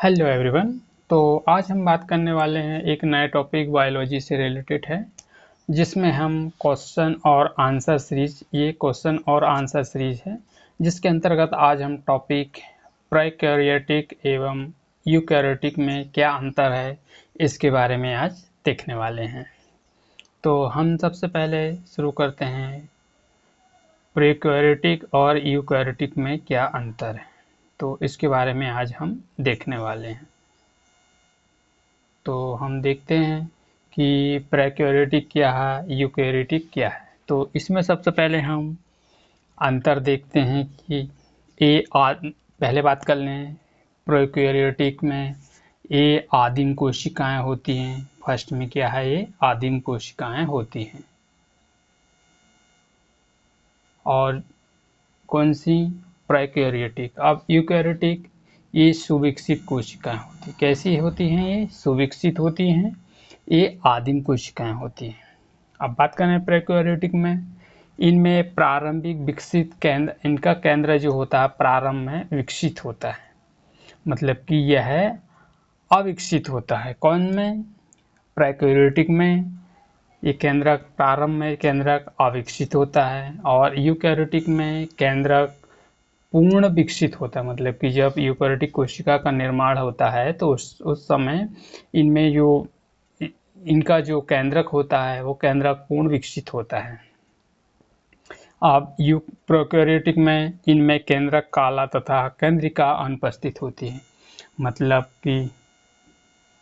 Hello everyone. तो आज हम बात करने वाले हैं एक नए टॉपिक बायोलॉजी से रिलेटेड है, जिसमें हम क्वेश्चन और आंसर सीरीज ये क्वेश्चन और आंसर सीरीज है, जिसके अंतर्गत आज हम टॉपिक प्रोकैरियोटिक एवं यूकैरियोटिक में क्या अंतर है इसके बारे में आज देखने वाले हैं। तो हम सबसे पहले शुरू करते हैं प्रोकैरियोटिक और यूकैरियोटिक में क्या अंतर है, तो इसके बारे में आज हम देखने वाले हैं। तो हम देखते हैं कि प्रोकैरियोटिक क्या है, यूकैरियोटिक क्या है। तो इसमें सबसे पहले हम अंतर देखते हैं कि पहले बात कर लें। प्रोकैरियोटिक में ये आदिम कोशिकाएं होती हैं। फर्स्ट में क्या है, ये आदिम कोशिकाएं होती हैं। और कौन सी, प्रोकैरियोटिक। अब यूकैरियोटिक ये सुविकसित कोशिकाएं होती हैं। कैसी होती हैं ये? सुविकसित होती हैं। ये आदिम कोशिकाएं होती हैं। अब बात करें प्रोकैरियोटिक में, इनमें प्रारंभिक विकसित केंद्र, इनका केंद्र जो होता है प्रारंभ में विकसित होता है, मतलब कि यह अविकसित होता है। कौन में? प्रोकैरियोटिक में ये केंद्रक प्रारंभ में केंद्रक अविकसित होता है, और यूकैरियोटिक में केंद्रक पूर्ण विकसित होता है। मतलब कि जब यूकैरियोटिक कोशिका का निर्माण होता है तो उस समय इनमें जो इनका जो केंद्रक होता है वो केंद्रक पूर्ण विकसित होता है। अब प्रोकैरियोटिक में इनमें केंद्रक काला तथा केंद्रिका अनुपस्थित होती है। मतलब कि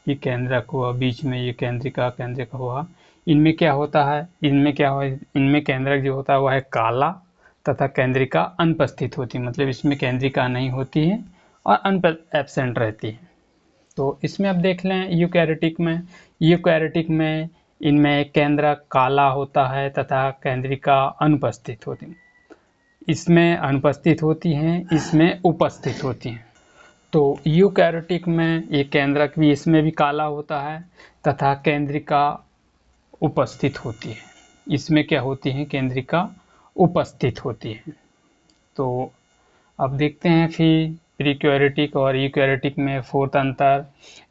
ये केंद्रक हुआ, बीच में ये केंद्रिका हुआ। इनमें क्या होता है, इनमें केंद्रक जो होता है वह है काला तथा केंद्रिका अनुपस्थित होती है। मतलब इसमें केंद्रिका नहीं होती है और एब्सेंट रहती है। तो इसमें अब देख लें यूकैरियोटिक में इनमें केंद्रक काला होता है तथा केंद्रिका अनुपस्थित होती है। इसमें अनुपस्थित होती हैं, इसमें उपस्थित होती हैं। तो यूकैरियोटिक में ये केंद्रक भी इसमें भी काला होता है तथा केंद्रिका उपस्थित होती है। इसमें क्या होती है, केंद्रिका उपस्थित होती है। तो अब देखते हैं फिर प्रोकैरियोटिक और यूकैरियोटिक में फोर्थ अंतर।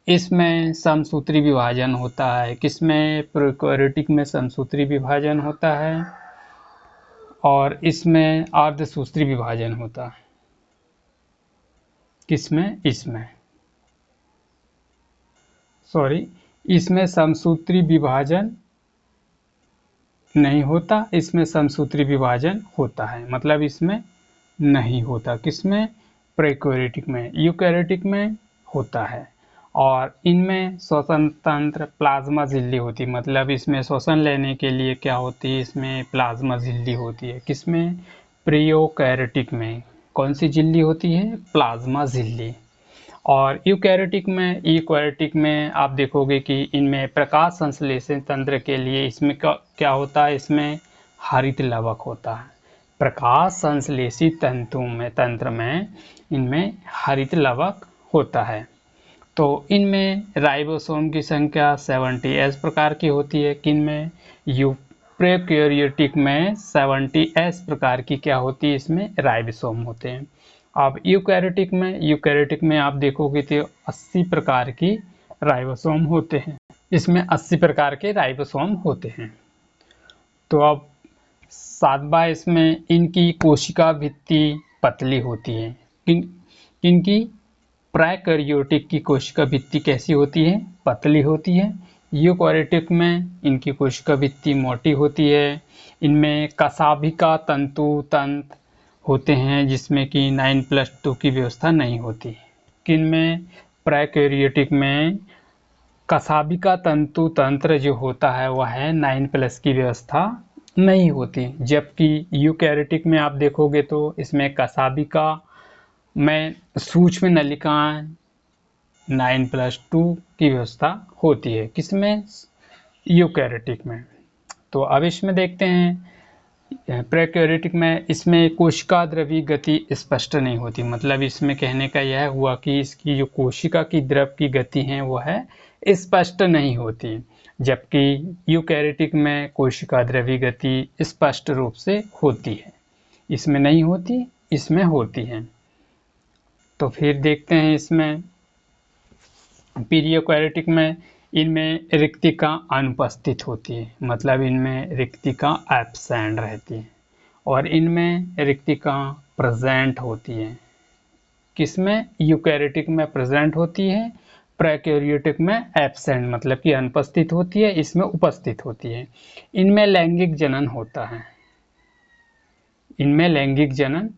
इसमें समसूत्री विभाजन होता है। किसमें? प्रोकैरियोटिक में समसूत्री विभाजन होता है और इसमें अर्धसूत्री विभाजन होता है। किसमें? इसमें समसूत्री विभाजन नहीं होता, इसमें समसूत्री विभाजन होता है। मतलब इसमें नहीं होता। किसमें? प्रोकैरियोटिक में। यूकैरियोटिक में होता है। और इनमें श्वसन तंत्र प्लाज्मा झिल्ली होती है। मतलब इसमें श्वसन लेने के लिए क्या होती है, इसमें प्लाज्मा झिल्ली होती है। किसमें? प्रोकैरियोटिक में। कौन सी झिल्ली होती है? प्लाज्मा झिल्ली। और यूकैरियोटिक में आप देखोगे कि इनमें प्रकाश संश्लेषण तंत्र के लिए इसमें क्या होता है, इसमें हरित लवक होता है। प्रकाश संश्लेषित तंत्र में इनमें हरित लवक होता है। तो इनमें राइबोसोम की संख्या 70s प्रकार की होती है। किनमें? प्रोकैरियोटिक में 70s प्रकार की क्या होती है, इसमें राइबोसोम होते हैं। अब यूकैरियोटिक में आप देखोगे तो 80 प्रकार की राइबोसोम होते हैं। इसमें 80 प्रकार के राइबोसोम होते हैं। तो अब सातवां, इसमें इनकी कोशिका भित्ति पतली होती है। इनकी प्रोकैरियोटिक की कोशिका भित्ति कैसी होती है? पतली होती है। यूकैरियोटिक में इनकी कोशिका भित्ति मोटी होती है। इनमें कशाभिका तंतु होते हैं, जिसमें कि 9+2 की व्यवस्था नहीं होती। किनमें? प्रोकैरियोटिक में कशाभिका तंत्र जो होता है वह है 9+ की व्यवस्था नहीं होती। जबकि यूकैरियोटिक में आप देखोगे तो इसमें कशाभिका में सूक्ष्म नलिकाएं 9+2 की व्यवस्था होती है। किसमें? यूकैरियोटिक में। तो अब इसमें देखते हैं प्रोकैरियोटिक में, इसमें कोशिका द्रवी गति स्पष्ट नहीं होती। मतलब इसमें कहने का यह हुआ कि इसकी जो कोशिका की द्रव की गति है वो है स्पष्ट नहीं होती। जबकि यूकैरियोटिक में कोशिका द्रवी गति स्पष्ट रूप से होती है। इसमें नहीं होती, इसमें होती है। तो फिर देखते हैं इसमें पीरियोकैरेटिक में इनमें रिक्तिका अनुपस्थित होती है, मतलब इनमें रिक्तिका एब्सेंट रहती है, और इनमें रिक्तिका प्रेजेंट होती है। किसमें? यूकैरियोटिक में प्रेजेंट होती है, प्रोकैरियोटिक में एब्सेंट मतलब कि अनुपस्थित होती है, इसमें उपस्थित होती है। इनमें लैंगिक जनन होता है। इनमें लैंगिक जनन,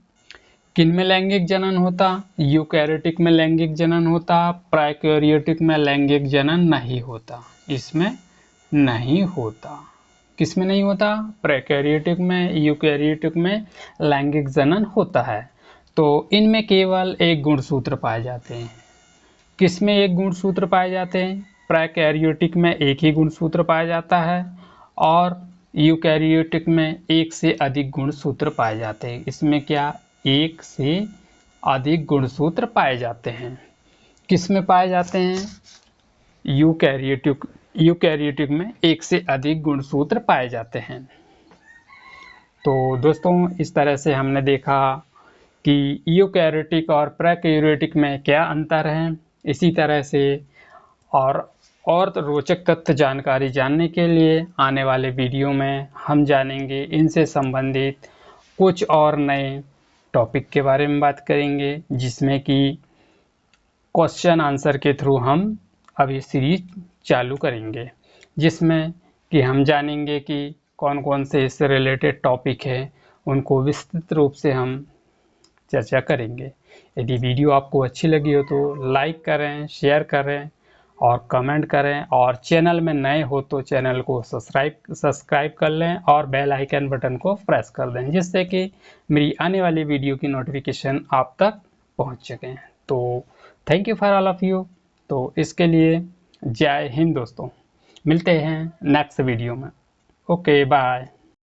किनमें लैंगिक जनन होता? यूकैरियोटिक में लैंगिक जनन होता, प्रोकैरियोटिक में लैंगिक जनन नहीं होता, इसमें नहीं होता। किसमें नहीं होता? प्रोकैरियोटिक में, यूकैरियोटिक में लैंगिक जनन होता है। तो इनमें केवल एक गुणसूत्र पाए जाते हैं। किसमें एक गुणसूत्र पाए जाते हैं? प्रोकैरियोटिक में एक ही गुणसूत्र पाया जाता है, और यूकैरियोटिक में एक से अधिक गुणसूत्र पाए जाते हैं। इसमें क्या? एक से अधिक गुणसूत्र पाए जाते हैं। किसमें पाए जाते हैं? यूकैरियोटिक में एक से अधिक गुणसूत्र पाए जाते हैं। तो दोस्तों, इस तरह से हमने देखा कि यूकैरियोटिक और प्रोकैरियोटिक में क्या अंतर है। इसी तरह से और रोचक तथ्य जानकारी जानने के लिए आने वाले वीडियो में हम जानेंगे इनसे संबंधित कुछ और नए टॉपिक के बारे में बात करेंगे, जिसमें कि क्वेश्चन आंसर के थ्रू हम अभी सीरीज चालू करेंगे, जिसमें कि हम जानेंगे कि कौन कौन से इससे रिलेटेड टॉपिक है, उनको विस्तृत रूप से हम चर्चा करेंगे। यदि वीडियो आपको अच्छी लगी हो तो लाइक करें, शेयर करें और कमेंट करें, और चैनल में नए हो तो चैनल को सब्सक्राइब कर लें और बेल आइकन बटन को प्रेस कर दें, जिससे कि मेरी आने वाली वीडियो की नोटिफिकेशन आप तक पहुंच सकें। तो thank you for all of you. तो इसके लिए जय हिंद दोस्तों, मिलते हैं नेक्स्ट वीडियो में। Okay bye.